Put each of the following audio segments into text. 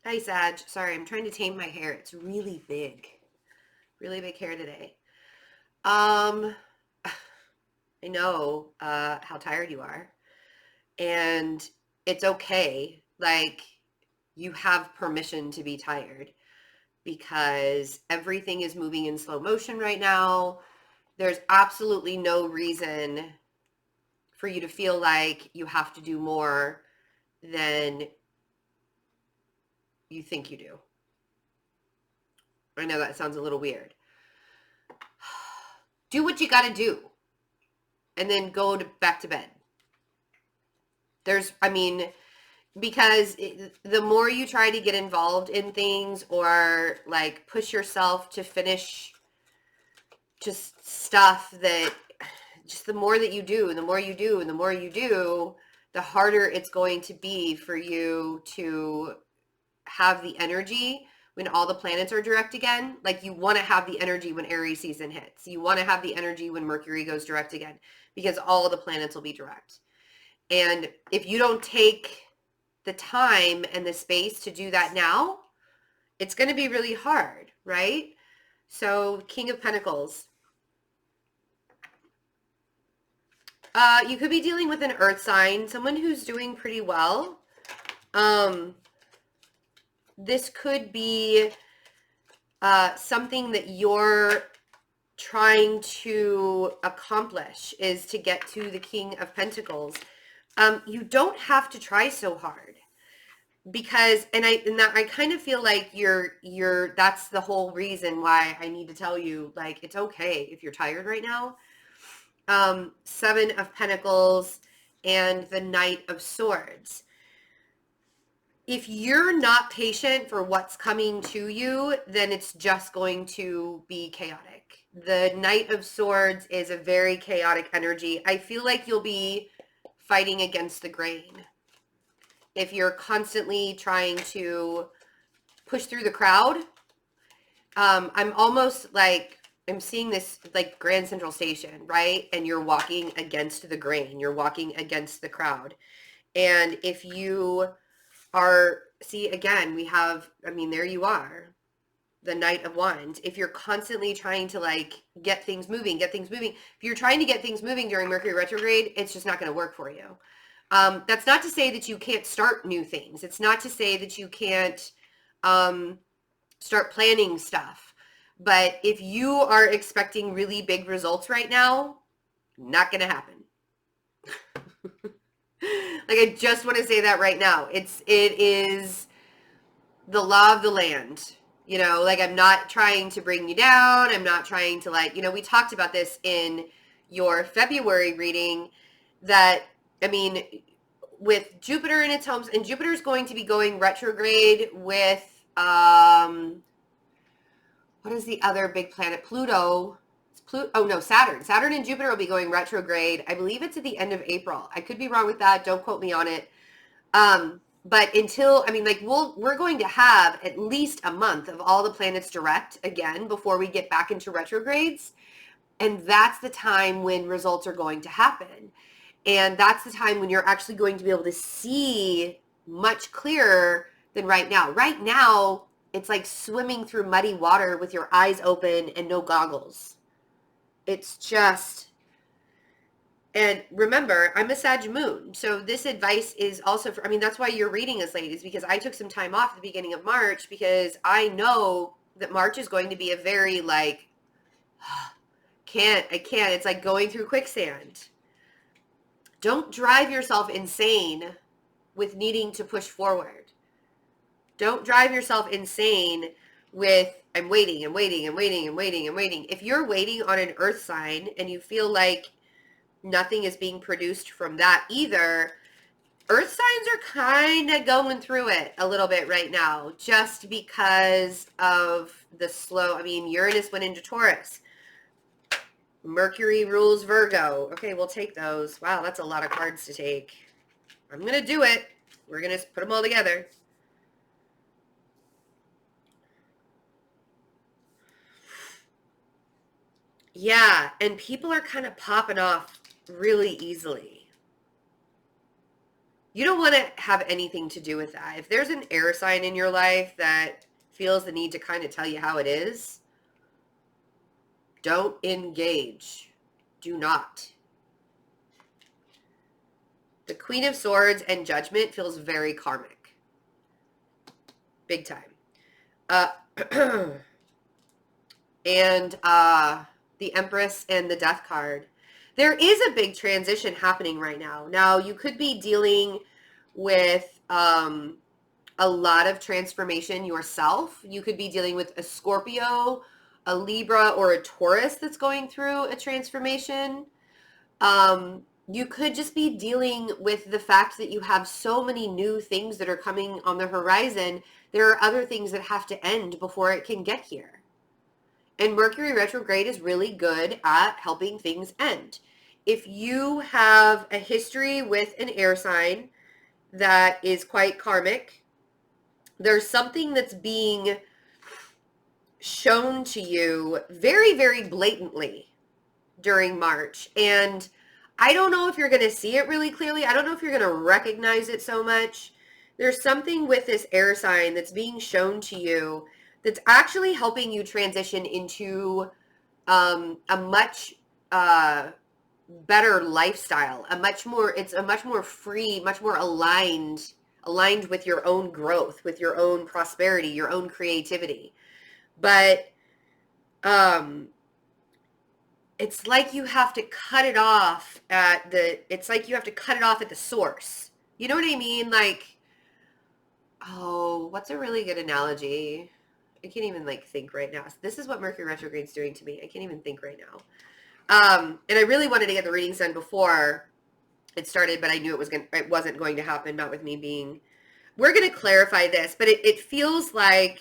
Hi, Sag. Sorry, I'm trying to tame my hair. It's really big. Really big hair today. Um, I know how tired you are, and it's okay. Like, you have permission to be tired because everything is moving in slow motion right now. There's absolutely no reason for you to feel like you have to do more than you think you do. I know that sounds a little weird. Do what you got to do and then back to bed. Because the more you try to get involved in things or like push yourself to finish just stuff that just the more that you do and the more you do and the more you do, the harder it's going to be for you to have the energy when all the planets are direct again. Like, you want to have the energy when Aries season hits. You want to have the energy when Mercury goes direct again, because all the planets will be direct. And if you don't take the time and the space to do that now, it's going to be really hard, right? So, King of Pentacles. You could be dealing with an earth sign, someone who's doing pretty well. This could be something that you're trying to accomplish, is to get to the King of Pentacles. You don't have to try so hard, because I kind of feel like you're that's the whole reason why I need to tell you, like, it's okay if you're tired right now. Seven of Pentacles and the Knight of Swords. If you're not patient for what's coming to you, then it's just going to be chaotic. The Knight of Swords is a very chaotic energy. I feel like you'll be fighting against the grain if you're constantly trying to push through the crowd. I'm almost like, I'm seeing this like Grand Central Station, right? And you're walking against the grain. You're walking against the crowd. And if you are, see, again, we have, there you are, the Knight of Wands. If you're constantly trying to like get things moving, if you're trying to get things moving during Mercury retrograde, it's just not going to work for you. That's not to say that you can't start new things. It's not to say that you can't start planning stuff. But if you are expecting really big results right now, not going to happen. Like, I just want to say that right now. It is the law of the land. Like, I'm not trying to bring you down. I'm not trying to, like, we talked about this in your February reading, that, with Jupiter in its homes, and Jupiter's going to be going retrograde with, what is the other big planet? Pluto. Oh no, Saturn. Saturn and Jupiter will be going retrograde. I believe it's at the end of April. I could be wrong with that. Don't quote me on it. But until, we're going to have at least a month of all the planets direct again before we get back into retrogrades. And that's the time when results are going to happen. And that's the time when you're actually going to be able to see much clearer than right now. Right now, it's like swimming through muddy water with your eyes open and no goggles. It's just, and remember, I'm a Sag moon. So this advice is also for, that's why you're reading this, ladies, because I took some time off at the beginning of March, because I know that March is going to be a very like, I can't. It's like going through quicksand. Don't drive yourself insane with needing to push forward. Don't drive yourself insane with, I'm waiting and waiting and waiting and waiting and waiting. If you're waiting on an earth sign and you feel like nothing is being produced from that either, earth signs are kind of going through it a little bit right now, just because of the slow, Uranus went into Taurus. Mercury rules Virgo. Okay, we'll take those. Wow, that's a lot of cards to take. I'm going to do it. We're going to put them all together. Yeah, and people are kind of popping off really easily. You don't want to have anything to do with that. If there's an air sign in your life that feels the need to kind of tell you how it is, don't engage. Do not. The Queen of Swords and Judgment feels very karmic. Big time. And the Empress and the Death card. There is a big transition happening right now. Now, you could be dealing with a lot of transformation yourself. You could be dealing with a Scorpio, a Libra, or a Taurus that's going through a transformation. You could just be dealing with the fact that you have so many new things that are coming on the horizon. There are other things that have to end before it can get here. And Mercury retrograde is really good at helping things end. If you have a history with an air sign that is quite karmic, there's something that's being shown to you very, very blatantly during March. And I don't know if you're going to see it really clearly. I don't know if you're going to recognize it so much. There's something with this air sign that's being shown to you that's actually helping you transition into a much better lifestyle, it's a much more free, much more aligned with your own growth, with your own prosperity, your own creativity. But it's like you have to cut it off at the source. You know what I mean? Like, oh, what's a really good analogy? I can't even think right now. This is what Mercury retrograde's doing to me. I can't even think right now. And I really wanted to get the readings done before it started, but I knew it wasn't going to happen, not with me being, we're going to clarify this, but it feels like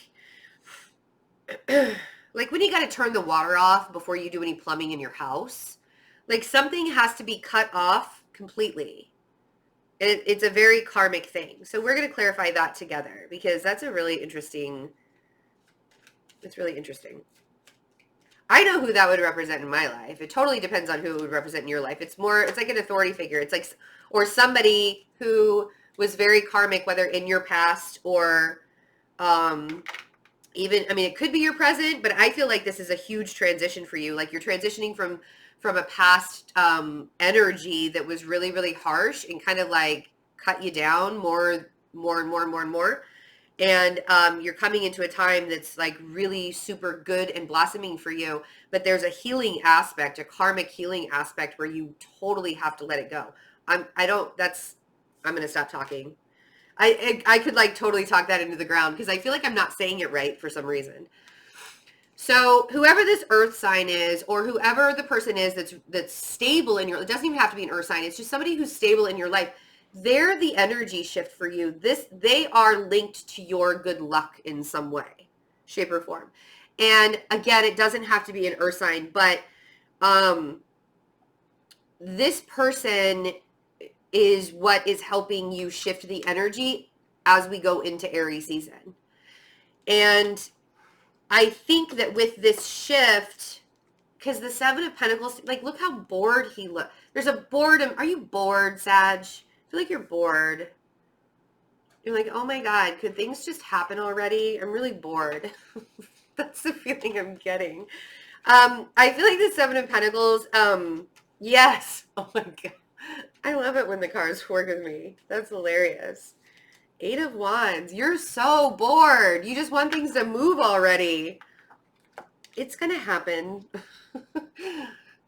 when you got to turn the water off before you do any plumbing in your house, like something has to be cut off completely. And it's a very karmic thing. So we're going to clarify that together because that's a really interesting, it's really interesting. I know who that would represent in my life. It totally depends on who it would represent in your life. It's like an authority figure. It's like, or somebody who was very karmic, whether in your past or even, I mean, it could be your present, but I feel like this is a huge transition for you. Like you're transitioning from a past energy that was really, really harsh and kind of like cut you down more and more. And you're coming into a time that's like really super good and blossoming for you. But there's a healing aspect, a karmic healing aspect where you totally have to let it go. I'm going to stop talking. I could like totally talk that into the ground because I feel like I'm not saying it right for some reason. So whoever this earth sign is, or whoever the person is that's stable in your, it doesn't even have to be an earth sign. It's just somebody who's stable in your life. They're the energy shift for you. They are linked to your good luck in some way, shape, or form. And again, it doesn't have to be an earth sign, but this person is what is helping you shift the energy as we go into Aries season. And I think that with this shift, because the Seven of Pentacles, like, look how bored he looks. There's a boredom. Are you bored, Sag? I feel like you're bored. You're like, oh my God, could things just happen already? I'm really bored. That's the feeling I'm getting. I feel like the Seven of Pentacles, yes. Oh my God. I love it when the cards work with me. That's hilarious. Eight of Wands. You're so bored. You just want things to move already. It's going to happen.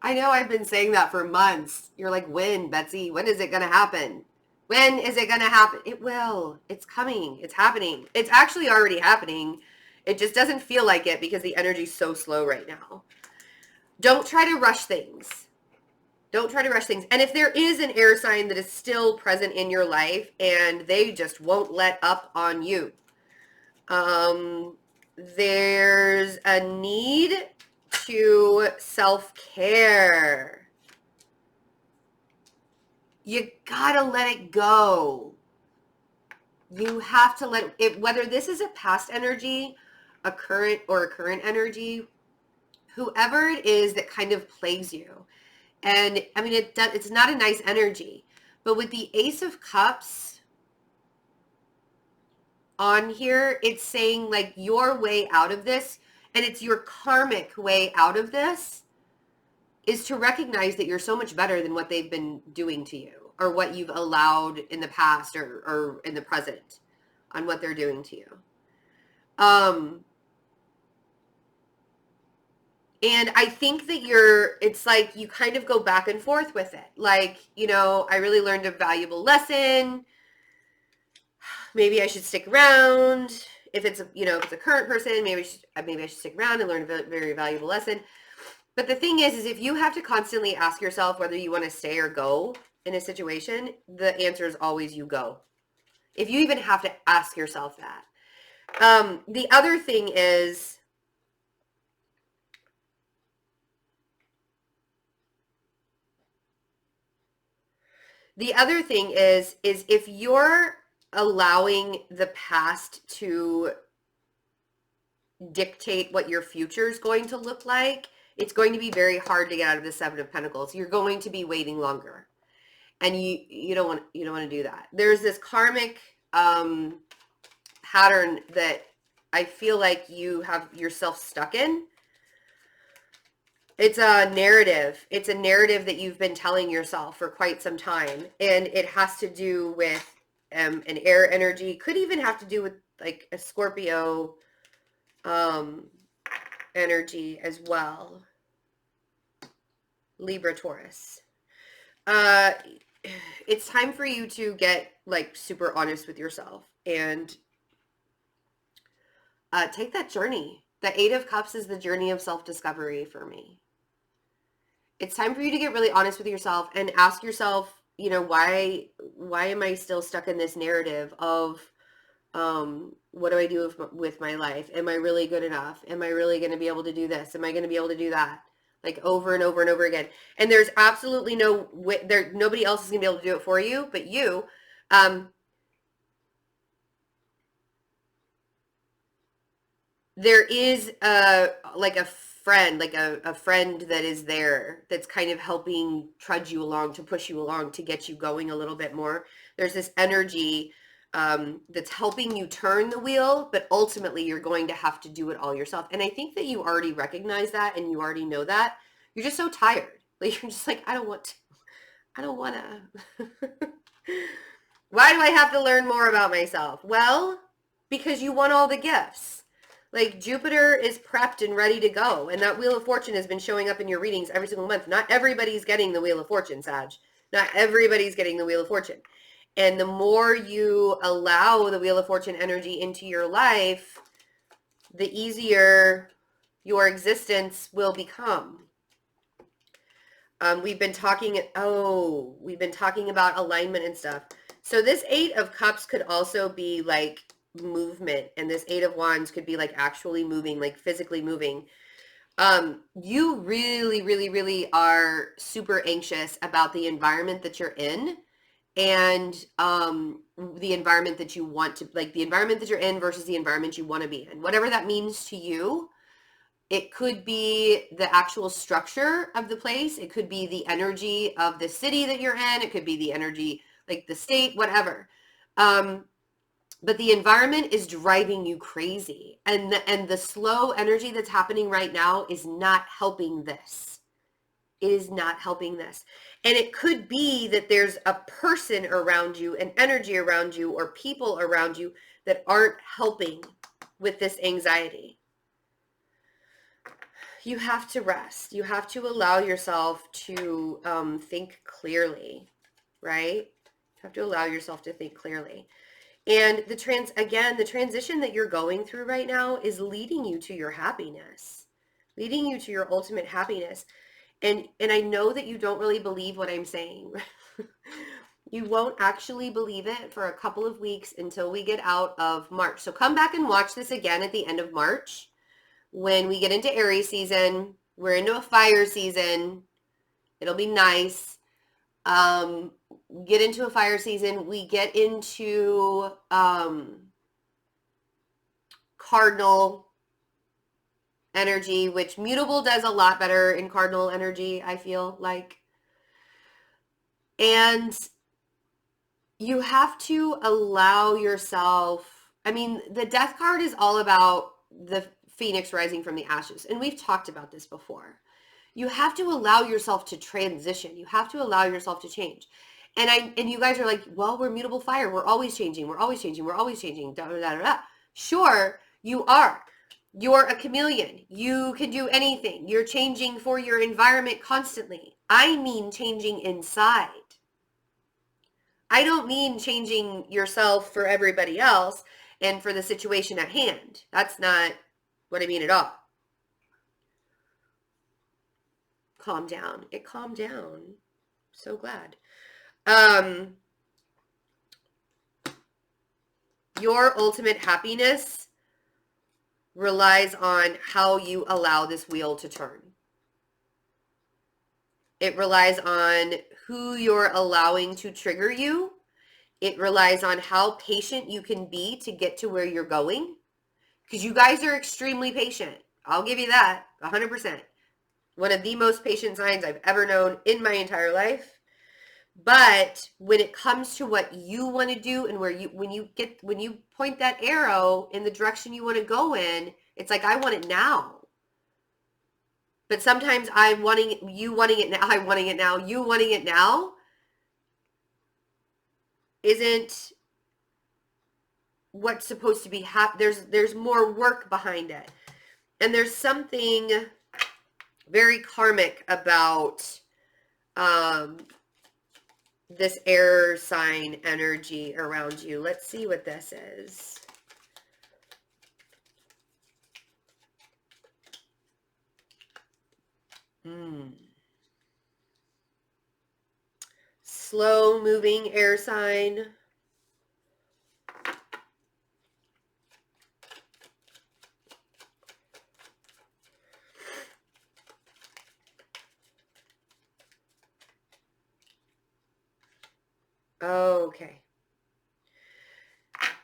I know I've been saying that for months. You're like, when, Betsy? When is it going to happen? When is it going to happen? It will. It's coming. It's happening. It's actually already happening. It just doesn't feel like it because the energy's so slow right now. Don't try to rush things. Don't try to rush things. And if there is an air sign that is still present in your life and they just won't let up on you, there's a need to self-care. You gotta let it go. You have to let it, whether this is a past energy, a current energy, whoever it is that kind of plagues you. And I mean, it's not a nice energy, But with the Ace of Cups on here, it's saying like your way out of this, and it's your karmic way out of this, is to recognize that you're so much better than what they've been doing to you, or what you've allowed in the past, or in the present on what they're doing to you. And I think that it's like you kind of go back and forth with it. Like, you know, I really learned a valuable lesson. Maybe I should stick around. If it's if it's a current person, maybe I should stick around and learn a very valuable lesson. But the thing is if you have to constantly ask yourself whether you want to stay or go in a situation, the answer is always you go. If you even have to ask yourself that. The other thing is, if you're allowing the past to dictate what your future is going to look like, it's going to be very hard to get out of the Seven of Pentacles. You're going to be waiting longer, and you don't want to do that. There's this karmic pattern that I feel like you have yourself stuck in. It's a narrative. It's a narrative that you've been telling yourself for quite some time, and it has to do with an air energy. Could even have to do with like a Scorpio energy as well. Libra, Taurus. It's time for you to get like super honest with yourself and take that journey. The Eight of Cups is the journey of self-discovery for me. It's time for you to get really honest with yourself and ask yourself, why am I still stuck in this narrative of what do I do with my life? Am I really good enough? Am I really going to be able to do this? Am I going to be able to do that? Like over and over and over again. And there's absolutely nobody else is going to be able to do it for you, but you. There is a friend, a friend that is there, that's kind of helping trudge you along, to push you along, to get you going a little bit more. There's this energy that's helping you turn the wheel, but ultimately you're going to have to do it all yourself. And I think that you already recognize that, and you already know that. You're just so tired. Like, you're just like, I don't want to. Why do I have to learn more about myself? Well, because you want all the gifts. Like, Jupiter is prepped and ready to go. And that Wheel of Fortune has been showing up in your readings every single month. Not everybody's getting the Wheel of Fortune, Sag. Not everybody's getting the Wheel of Fortune. And the more you allow the Wheel of Fortune energy into your life, the easier your existence will become. We've been talking about alignment and stuff. So this Eight of Cups could also be like movement, and this Eight of Wands could be like actually moving, like physically moving. You really, really, really are super anxious about the environment that you're in, and the environment that you want to, like the environment that you're in versus the environment you want to be in, whatever that means to you. It could be the actual structure of the place. It could be the energy of the city that you're in. It could be the energy, like the state, whatever. But the environment is driving you crazy. And the slow energy that's happening right now is not helping this. It is not helping this. And it could be that there's a person around you, an energy around you, or people around you that aren't helping with this anxiety. You have to rest. You have to allow yourself to think clearly, right? You have to allow yourself to think clearly. And the transition that you're going through right now is leading you to your happiness, leading you to your ultimate happiness. And I know that you don't really believe what I'm saying. You won't actually believe it for a couple of weeks until we get out of March. So come back and watch this again at the end of March. When we get into Aries season, we're into a fire season. It'll be nice. Get into a fire season. We get into cardinal energy, which mutable does a lot better in cardinal energy, I feel like. And you have to allow yourself, I mean, the death card is all about the phoenix rising from the ashes. And we've talked about this before. You have to allow yourself to transition. You have to allow yourself to change. And you guys are like, well, we're mutable fire. We're always changing. We're always changing. We're always changing. Da, da, da, da. Sure, you are. You're a chameleon. You can do anything. You're changing for your environment constantly. I mean changing inside. I don't mean changing yourself for everybody else and for the situation at hand. That's not what I mean at all. Calm down. It calmed down. So glad. Your ultimate happiness relies on how you allow this wheel to turn. It relies on who you're allowing to trigger you. It relies on how patient you can be to get to where you're going. Because you guys are extremely patient. I'll give you that, 100%. One of the most patient signs I've ever known in my entire life. But when it comes to what you want to do and where when you point that arrow in the direction you want to go in, it's like, I want it now. But sometimes you wanting it now, you wanting it now isn't what's supposed to be there's more work behind it. And there's something very karmic about this air sign energy around you. Let's see what this is. Slow moving air sign. Okay.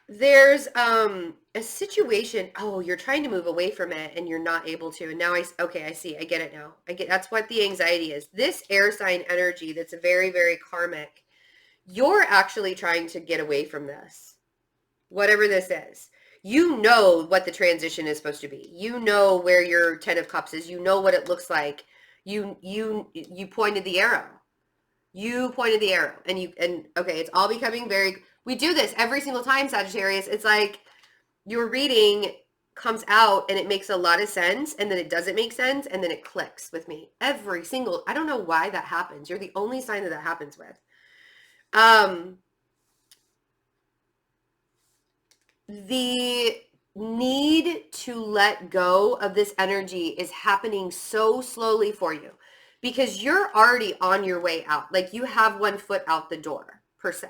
There's a situation. Oh, you're trying to move away from it and you're not able to. And now I see. I get it now. That's what the anxiety is. This air sign energy that's very, very karmic. You're actually trying to get away from this. Whatever this is. You know what the transition is supposed to be. You know where your 10 of Cups is. You know what it looks like. You pointed the arrow. You pointed the arrow. And okay, it's all becoming very... We do this every single time, Sagittarius. It's like your reading comes out and it makes a lot of sense, and then it doesn't make sense, and then it clicks with me. Every single... I don't know why that happens. You're the only sign that happens with. The need to let go of this energy is happening so slowly for you because you're already on your way out. Like you have one foot out the door, per se.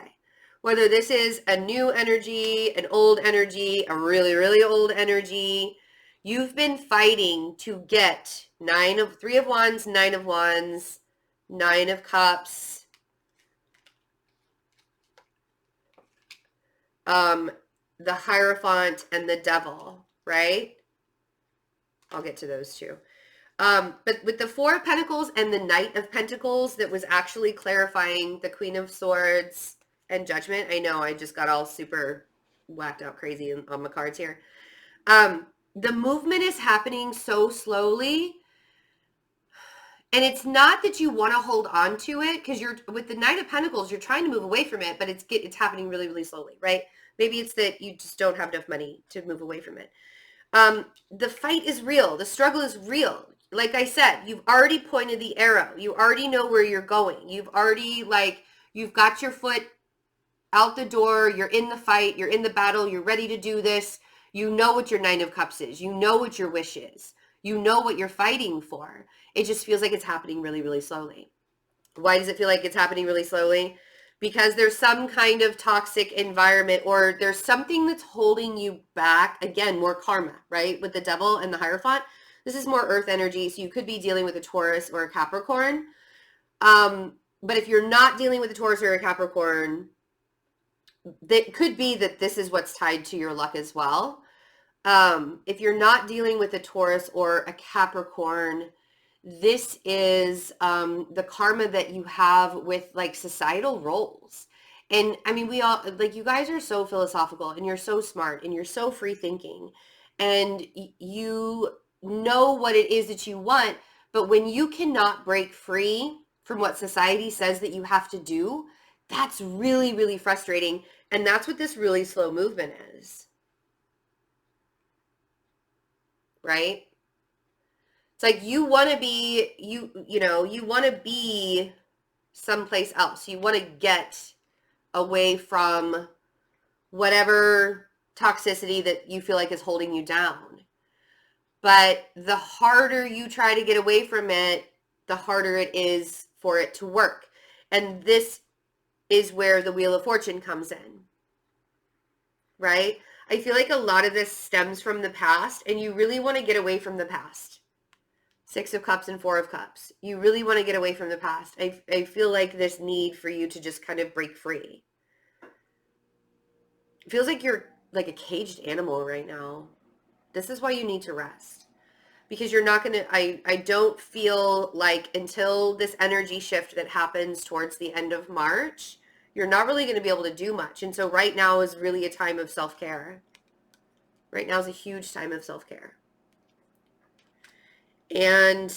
Whether this is a new energy, an old energy, a really, really old energy, you've been fighting to get 3 of Wands, 9 of Wands, 9 of Cups, the Hierophant and the Devil, right? I'll get to those too. But with the 4 of Pentacles and the Knight of Pentacles, that was actually clarifying the Queen of Swords and Judgment. I know I just got all super whacked out crazy on my cards here. The movement is happening so slowly. And it's not that you want to hold on to it, because you're with the Knight of Pentacles, you're trying to move away from it, but it's happening really, really slowly, right? Maybe it's that you just don't have enough money to move away from it. The fight is real. The struggle is real. Like I said, you've already pointed the arrow. You already know where you're going. You've already, you've got your foot out the door. You're in the fight. You're in the battle. You're ready to do this. You know what your 9 of Cups is. You know what your wish is. You know what you're fighting for. It just feels like it's happening really, really slowly. Why does it feel like it's happening really slowly? Because there's some kind of toxic environment, or there's something that's holding you back. Again, more karma, right? With the Devil and the Hierophant. This is more earth energy, so you could be dealing with a Taurus or a Capricorn. But if you're not dealing with a Taurus or a Capricorn, it could be that this is what's tied to your luck as well. If you're not dealing with a Taurus or a Capricorn, this is the karma that you have with societal roles. And I mean, we all, like, you guys are so philosophical and you're so smart and you're so free thinking and you know what it is that you want. But when you cannot break free from what society says that you have to do, that's really, really frustrating. And that's what this really slow movement is. Right? It's like you want to be, you want to be someplace else. You want to get away from whatever toxicity that you feel like is holding you down. But the harder you try to get away from it, the harder it is for it to work. And this is where the Wheel of Fortune comes in, right? I feel like a lot of this stems from the past, and you really want to get away from the past. 6 of Cups and 4 of Cups. You really want to get away from the past. I feel like this need for you to just kind of break free. It feels like you're like a caged animal right now. This is why you need to rest. Because you're not going to, I don't feel like until this energy shift that happens towards the end of March, you're not really going to be able to do much. And so right now is really a time of self-care. Right now is a huge time of self-care. And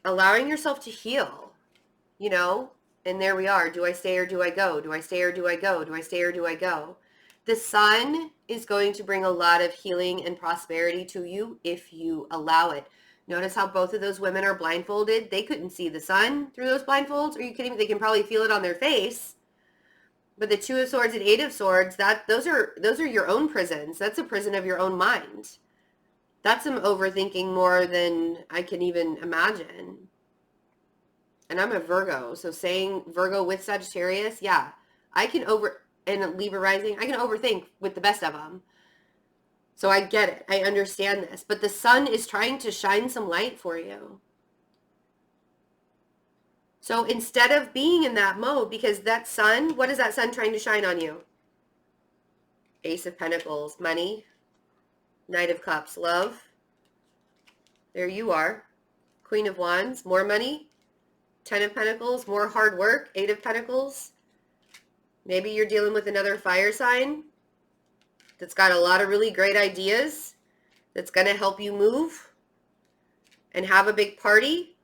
allowing yourself to heal, and there we are. Do I stay or do I go? Do I stay or do I go? Do I stay or do I go? The sun is going to bring a lot of healing and prosperity to you if you allow it. Notice how both of those women are blindfolded. They couldn't see the sun through those blindfolds. Are you kidding me? They can probably feel it on their face. But the 2 of Swords and 8 of Swords, those are your own prisons. That's a prison of your own mind. That's some overthinking more than I can even imagine. And I'm a Virgo, so saying Virgo with Sagittarius, yeah, I can and Libra rising, I can overthink with the best of them. So I get it. I understand this. But the sun is trying to shine some light for you. So instead of being in that mode, because that sun, what is that sun trying to shine on you? Ace of Pentacles, money. Knight of Cups, love. There you are. Queen of Wands, more money. 10 of Pentacles, more hard work. 8 of Pentacles. Maybe you're dealing with another fire sign that's got a lot of really great ideas that's going to help you move and have a big party.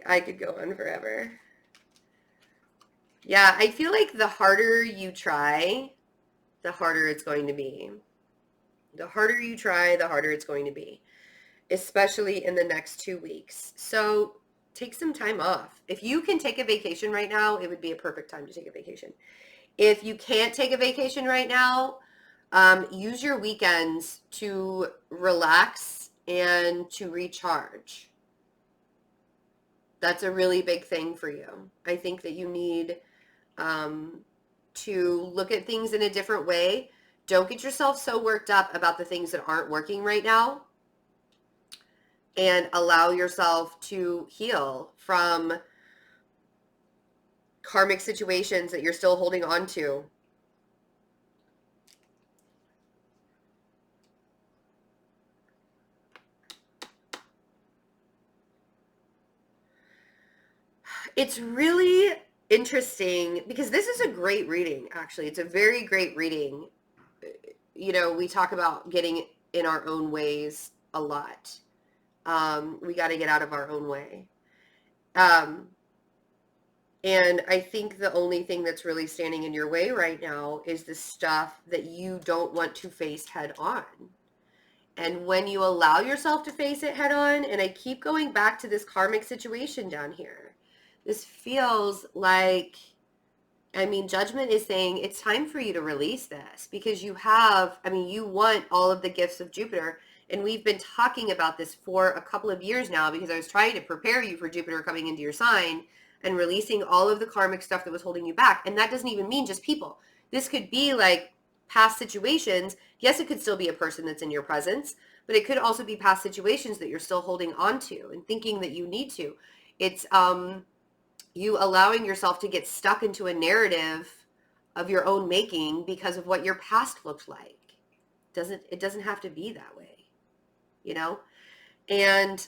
I could go on forever. Yeah, I feel like the harder you try, the harder it's going to be. The harder you try, the harder it's going to be, especially in the next 2 weeks. So take some time off. If you can take a vacation right now, it would be a perfect time to take a vacation. If you can't take a vacation right now, use your weekends to relax and to recharge. That's a really big thing for you. I think that you need to look at things in a different way. Don't get yourself so worked up about the things that aren't working right now, and allow yourself to heal from karmic situations that you're still holding on to. It's really interesting because this is a great reading, actually. It's a very great reading. We talk about getting in our own ways a lot. We got to get out of our own way. And I think the only thing that's really standing in your way right now is the stuff that you don't want to face head on. And when you allow yourself to face it head on, and I keep going back to this karmic situation down here, this feels like, Judgment is saying it's time for you to release this because you want all of the gifts of Jupiter. And we've been talking about this for a couple of years now because I was trying to prepare you for Jupiter coming into your sign and releasing all of the karmic stuff that was holding you back. And that doesn't even mean just people. This could be like past situations. Yes, it could still be a person that's in your presence, but it could also be past situations that you're still holding on to and thinking that you need to. It's you allowing yourself to get stuck into a narrative of your own making because of what your past looked like. It doesn't have to be that way, And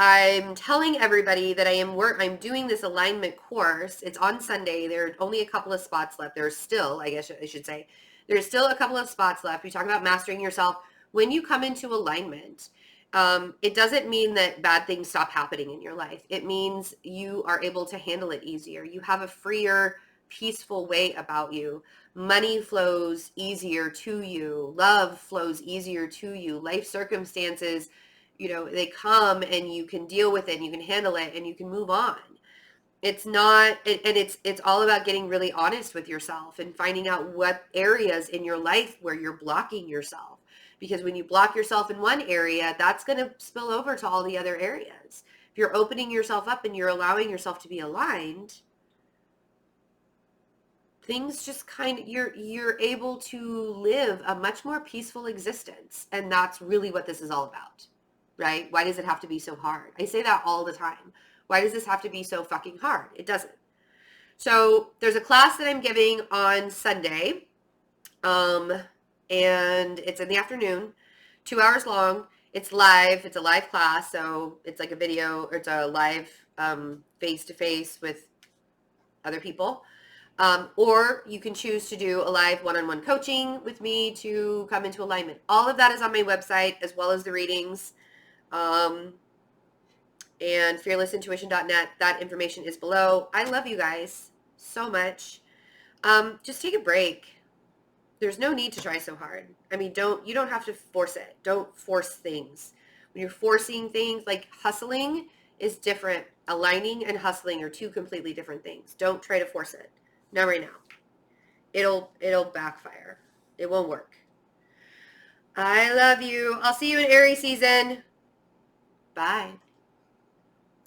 I'm telling everybody that I'm doing this alignment course. It's on Sunday. There are only a couple of spots left. There's still, I guess I should say, there's still a couple of spots left. We talk about mastering yourself. When you come into alignment, it doesn't mean that bad things stop happening in your life. It means you are able to handle it easier. You have a freer, peaceful way about you. Money flows easier to you. Love flows easier to you. Life circumstances, they come and you can deal with it and you can handle it and you can move on. It's not, and it's all about getting really honest with yourself and finding out what areas in your life where you're blocking yourself. Because when you block yourself in one area, that's going to spill over to all the other areas. If you're opening yourself up and you're allowing yourself to be aligned, things just you're able to live a much more peaceful existence. And that's really what this is all about, right? Why does it have to be so hard? I say that all the time. Why does this have to be so fucking hard? It doesn't. So there's a class that I'm giving on Sunday, and it's in the afternoon, 2 hours long. It's live. It's a live class, so it's like a video, or it's a live face-to-face with other people. Or you can choose to do a live one-on-one coaching with me to come into alignment. All of that is on my website, as well as the readings. And fearlessintuition.net. That information is below. I love you guys so much. Just take a break. There's no need to try so hard. I mean, you don't have to force it. Don't force things. When you're forcing things, like hustling is different. Aligning and hustling are two completely different things. Don't try to force it. Not right now. It'll backfire. It won't work. I love you. I'll see you in Aries season. Bye.